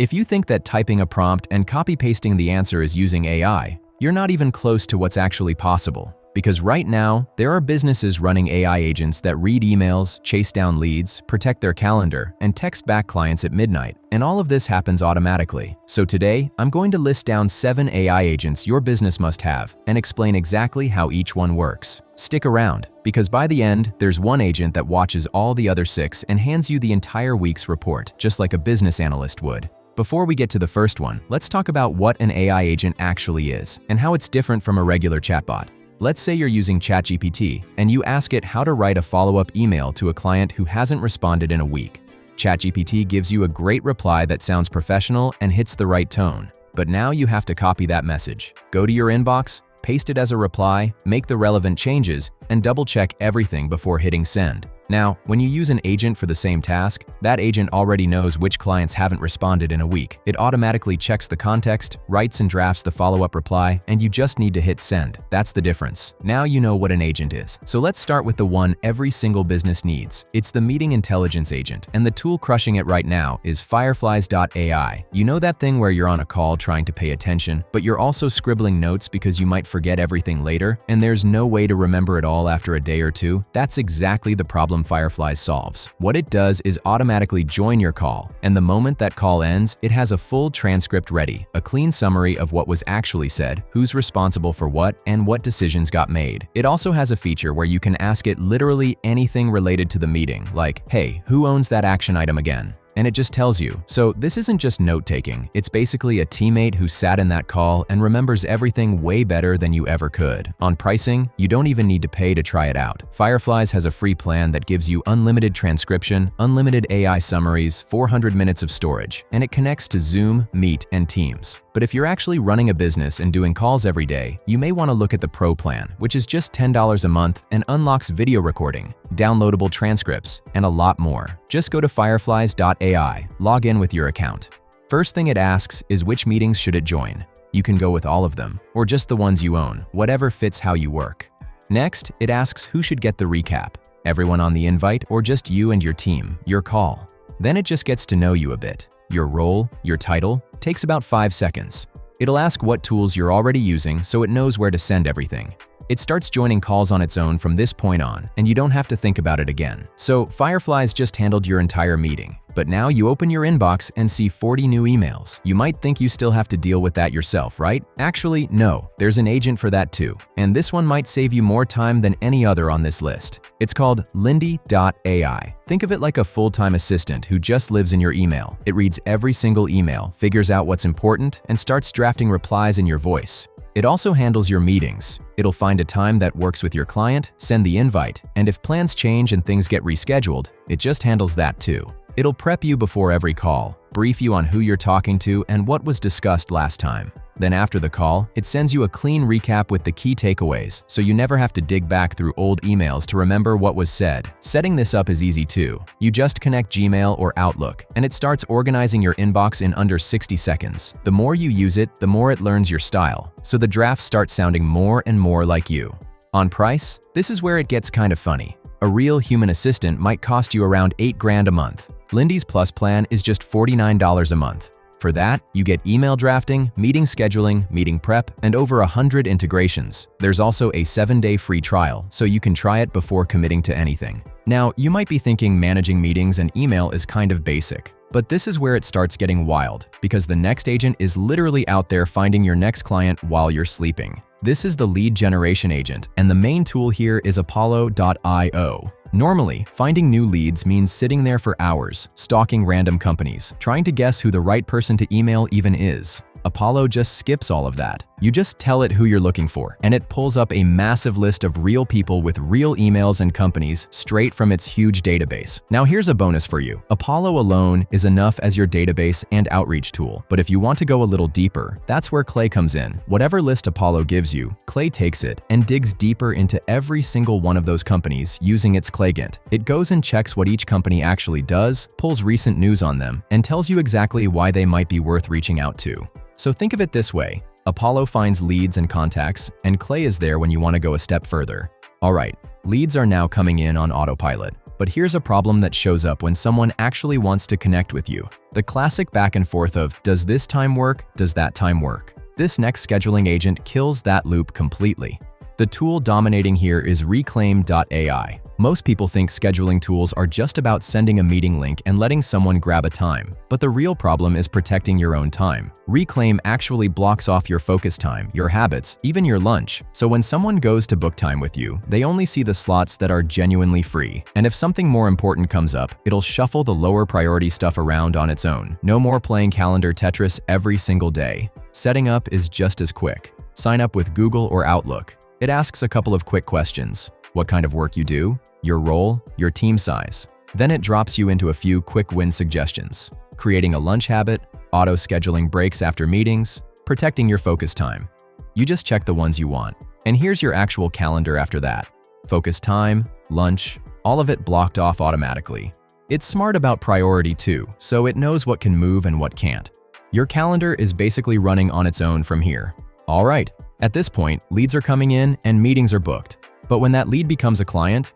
If you think that typing a prompt and copy-pasting the answer is using AI, you're not even close to what's actually possible. Because right now, there are businesses running AI agents that read emails, chase down leads, protect their calendar, and text back clients at midnight. And all of this happens automatically. So today, I'm going to list down 7 AI agents your business must have and explain exactly how each one works. Stick around, because by the end, there's one agent that watches all the other 6 and hands you the entire week's report, just like a business analyst would. Before we get to the first one, let's talk about what an AI agent actually is and how it's different from a regular chatbot. Let's say you're using ChatGPT and you ask it how to write a follow-up email to a client who hasn't responded in a week. ChatGPT gives you a great reply that sounds professional and hits the right tone. But now you have to copy that message. Go to your inbox, paste it as a reply, make the relevant changes, and double-check everything before hitting send. Now, when you use an agent for the same task, that agent already knows which clients haven't responded in a week. It automatically checks the context, writes and drafts the follow-up reply, and you just need to hit send. That's the difference. Now you know what an agent is. So let's start with the one every single business needs. It's the meeting intelligence agent, and the tool crushing it right now is fireflies.ai. You know that thing where you're on a call trying to pay attention, but you're also scribbling notes because you might forget everything later, and there's no way to remember it all after a day or two? That's exactly the problem Fireflies solves. What it does is automatically join your call, and the moment that call ends, it has a full transcript ready, a clean summary of what was actually said, who's responsible for what, and what decisions got made. It also has a feature where you can ask it literally anything related to the meeting, like, hey, who owns that action item again? And it just tells you. So this isn't just note-taking, it's basically a teammate who sat in that call and remembers everything way better than you ever could. On pricing, you don't even need to pay to try it out. Fireflies has a free plan that gives you unlimited transcription, unlimited AI summaries, 400 minutes of storage, and it connects to Zoom, Meet, and Teams. But if you're actually running a business and doing calls every day, you may want to look at the Pro plan, which is just $10 a month and unlocks video recording, downloadable transcripts, and a lot more. Just go to fireflies.ai, log in with your account. First thing it asks is which meetings should it join. You can go with all of them, or just the ones you own, whatever fits how you work. Next, it asks who should get the recap, everyone on the invite or just you and your team, your call. Then it just gets to know you a bit. Your role, your title, takes about 5 seconds. It'll ask what tools you're already using so it knows where to send everything. It starts joining calls on its own from this point on, and you don't have to think about it again. So Fireflies just handled your entire meeting. But now you open your inbox and see 40 new emails. You might think you still have to deal with that yourself, right? Actually, no, there's an agent for that too. And this one might save you more time than any other on this list. It's called Lindy.ai. Think of it like a full-time assistant who just lives in your email. It reads every single email, figures out what's important, and starts drafting replies in your voice. It also handles your meetings. It'll find a time that works with your client, send the invite, and if plans change and things get rescheduled, it just handles that too. It'll prep you before every call, brief you on who you're talking to and what was discussed last time. Then after the call, it sends you a clean recap with the key takeaways, so you never have to dig back through old emails to remember what was said. Setting this up is easy too. You just connect Gmail or Outlook, and it starts organizing your inbox in under 60 seconds. The more you use it, the more it learns your style, so the drafts start sounding more and more like you. On price, this is where it gets kind of funny. A real human assistant might cost you around $8,000 a month. Lindy's Plus plan is just $49 a month. For that, you get email drafting, meeting scheduling, meeting prep, and over 100 integrations. There's also a 7-day free trial, so you can try it before committing to anything. Now, you might be thinking managing meetings and email is kind of basic. But this is where it starts getting wild, because the next agent is literally out there finding your next client while you're sleeping. This is the lead generation agent, and the main tool here is apollo.io. Normally, finding new leads means sitting there for hours, stalking random companies, trying to guess who the right person to email even is. Apollo just skips all of that. You just tell it who you're looking for, and it pulls up a massive list of real people with real emails and companies straight from its huge database. Now here's a bonus for you. Apollo alone is enough as your database and outreach tool, but if you want to go a little deeper, that's where Clay comes in. Whatever list Apollo gives you, Clay takes it and digs deeper into every single one of those companies using its Claygant. It goes and checks what each company actually does, pulls recent news on them, and tells you exactly why they might be worth reaching out to. So think of it this way. Apollo finds leads and contacts, and Clay is there when you want to go a step further. Alright, leads are now coming in on autopilot. But here's a problem that shows up when someone actually wants to connect with you. The classic back and forth of, does this time work? Does that time work? This next scheduling agent kills that loop completely. The tool dominating here is Reclaim.ai. Most people think scheduling tools are just about sending a meeting link and letting someone grab a time, but the real problem is protecting your own time. Reclaim actually blocks off your focus time, your habits, even your lunch. So when someone goes to book time with you, they only see the slots that are genuinely free. And if something more important comes up, it'll shuffle the lower priority stuff around on its own. No more playing calendar Tetris every single day. Setting up is just as quick. Sign up with Google or Outlook. It asks a couple of quick questions. What kind of work you do, your role, your team size. Then it drops you into a few quick win suggestions. Creating a lunch habit, auto-scheduling breaks after meetings, protecting your focus time. You just check the ones you want. And here's your actual calendar after that. Focus time, lunch, all of it blocked off automatically. It's smart about priority too, so it knows what can move and what can't. Your calendar is basically running on its own from here. All right, at this point, leads are coming in and meetings are booked. But when that lead becomes a client,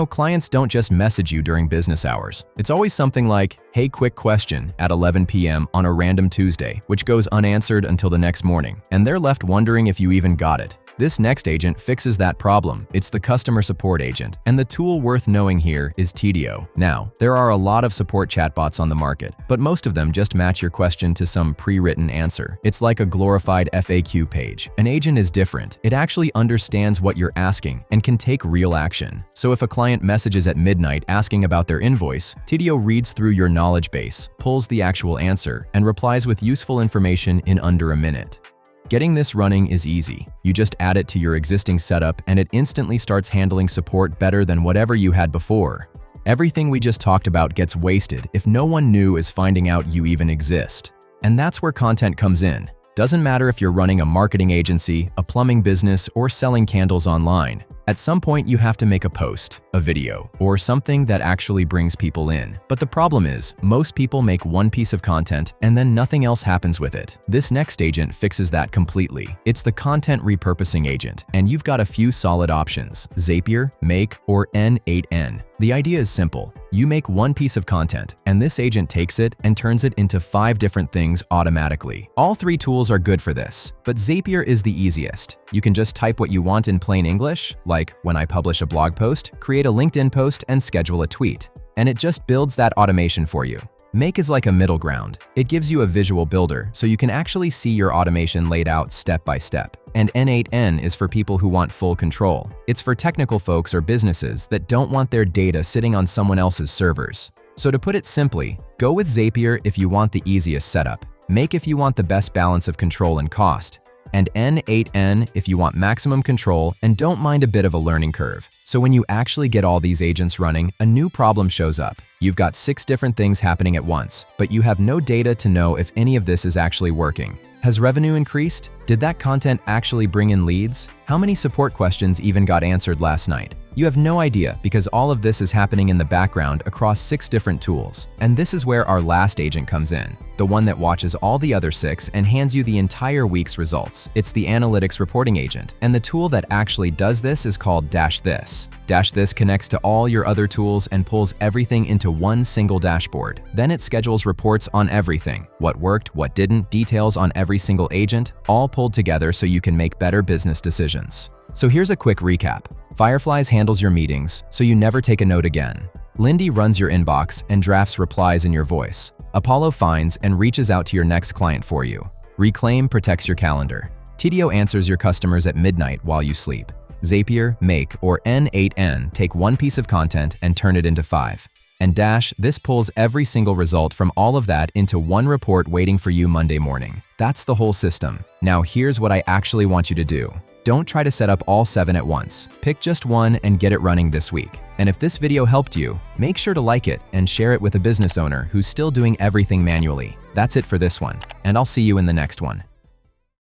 clients don't just message you during business hours. It's always something like, hey, quick question at 11 p.m. on a random Tuesday, which goes unanswered until the next morning, and they're left wondering if you even got it. This next agent fixes that problem. It's the customer support agent, and the tool worth knowing here is Tidio. Now, there are a lot of support chatbots on the market, but most of them just match your question to some pre-written answer. It's like a glorified FAQ page. An agent is different. It actually understands what you're asking and can take real action. So if a client messages at midnight asking about their invoice, Tidio reads through your knowledge base, pulls the actual answer, and replies with useful information in under a minute. Getting this running is easy. You just add it to your existing setup and it instantly starts handling support better than whatever you had before. Everything we just talked about gets wasted if no one new is finding out you even exist. And that's where content comes in. Doesn't matter if you're running a marketing agency, a plumbing business, or selling candles online. At some point, you have to make a post, a video, or something that actually brings people in. But the problem is, most people make one piece of content and then nothing else happens with it. This next agent fixes that completely. It's the content repurposing agent, and you've got a few solid options: Zapier, Make, or N8N. The idea is simple. You make one piece of content, and this agent takes it and turns it into 5 different things automatically. All 3 tools are good for this, but Zapier is the easiest. You can just type what you want in plain English, like when I publish a blog post, create a LinkedIn post, and schedule a tweet. And it just builds that automation for you. Make is like a middle ground. It gives you a visual builder, so you can actually see your automation laid out step by step. And N8N is for people who want full control. It's for technical folks or businesses that don't want their data sitting on someone else's servers. So to put it simply, go with Zapier if you want the easiest setup, Make if you want the best balance of control and cost, and N8N if you want maximum control and don't mind a bit of a learning curve. So when you actually get all these agents running, a new problem shows up. You've got 6 different things happening at once, but you have no data to know if any of this is actually working. Has revenue increased? Did that content actually bring in leads? How many support questions even got answered last night? You have no idea because all of this is happening in the background across 6 different tools. And this is where our last agent comes in, the one that watches all the other 6 and hands you the entire week's results. It's the analytics reporting agent, and the tool that actually does this is called This. This connects to all your other tools and pulls everything into one single dashboard. Then it schedules reports on everything: what worked, what didn't, details on every single agent, all pulled together so you can make better business decisions. So here's a quick recap. Fireflies handles your meetings, so you never take a note again. Lindy runs your inbox and drafts replies in your voice. Apollo finds and reaches out to your next client for you. Reclaim protects your calendar. Tidio answers your customers at midnight while you sleep. Zapier, Make, or N8N take one piece of content and turn it into 5. And this pulls every single result from all of that into one report waiting for you Monday morning. That's the whole system. Now here's what I actually want you to do. Don't try to set up all 7 at once. Pick just one and get it running this week. And if this video helped you, make sure to like it and share it with a business owner who's still doing everything manually. That's it for this one, and I'll see you in the next one.